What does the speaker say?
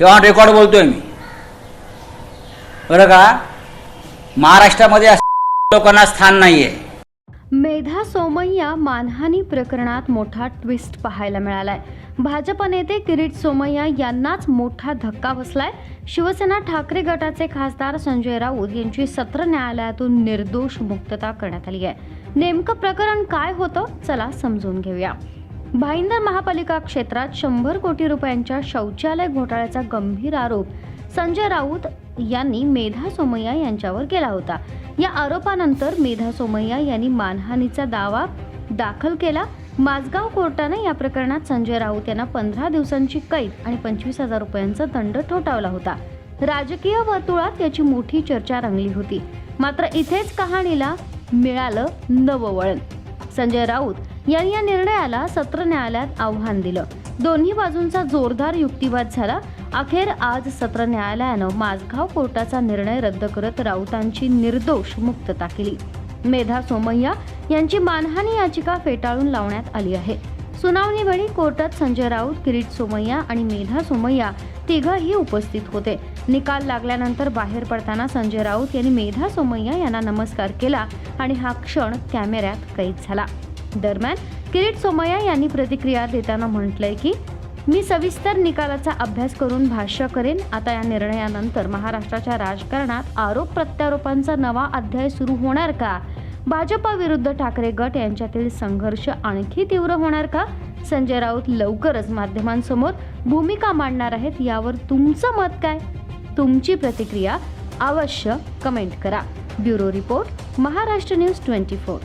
तेव्हा रेकॉर्ड बोलतोय मी, बरं का. महाराष्ट्रामध्ये लोकांना स्थान नाहीये. मेधा सोमय्या मानहानी प्रकरणात मोठा ट्विस्ट पाहायला मिळालाय. भाजप नेते किरीट सोमय्या यांनाच मोठा धक्का बसलाय. शिवसेना ठाकरे गटाचे खासदार संजय राऊत यांची सत्र न्यायालयातून निर्दोष मुक्तता करण्यात आली आहे. नेमकं प्रकरण काय होतं, चला समजून घेऊया. भाईंदर महापालिका क्षेत्रात 100 कोटी रुपयांच्या शौचालय घोटाळ्याचा गंभीर आरोप संजय राऊत यांनी मेधा सोमय्या यांच्यावर केला होता. या आरोपानंतर मेधा सोमय्या यांनी मानहानीचा दावा दाखल केला. माझगाव कोर्टाने या प्रकरणात संजय राऊत यांना 15 दिवसांची कैद आणि 25,000 रुपयांचा दंड ठोठावला होता. राजकीय वर्तुळात याची मोठी चर्चा रंगली होती. मात्र इथेच कहाणीला मिळालं नवं वळण. संजय राऊत यांनी या निर्णयाला सत्र न्यायालयात आव्हान दिलं. दोन्ही बाजूंचा जोरदार युक्तिवाद झाला. अखेर आज सत्र न्यायालयानं माझगाव कोर्टाचा निर्णय रद्द करत राऊतांची निर्दोष मुक्तता केली. मेधा सोमय्या यांची मानहानी याचिका फेटाळून लावण्यात आली आहे. सुनावणीवेळी कोर्टात संजय राऊत, किरीट सोमय्या आणि मेधा सोमय्या तिघंही उपस्थित होते. निकाल लागल्यानंतर बाहेर पडताना संजय राऊत यांनी मेधा सोमय्या यांना नमस्कार केला आणि हा क्षण कॅमेऱ्यात कैद झाला. दरम्यान किरीट सोमय्या यांनी प्रतिक्रिया देताना म्हटलंय की मी सविस्तर निकालाचा अभ्यास करून भाष्य करेन. आता या निर्णयानंतर महाराष्ट्राच्या राजकारणात आरोप प्रत्यारोपांचा नवा अध्याय सुरू होणार का? भाजप विरुद्ध ठाकरे गट यांच्यातील संघर्ष आणखी तीव्र होणार का? संजय राऊत लवकरच माध्यमांसमोर भूमिका मांडणार आहेत. यावर तुमचं मत काय? तुमची प्रतिक्रिया अवश्य कमेंट करा. Bureau report, Maharashtra news 24.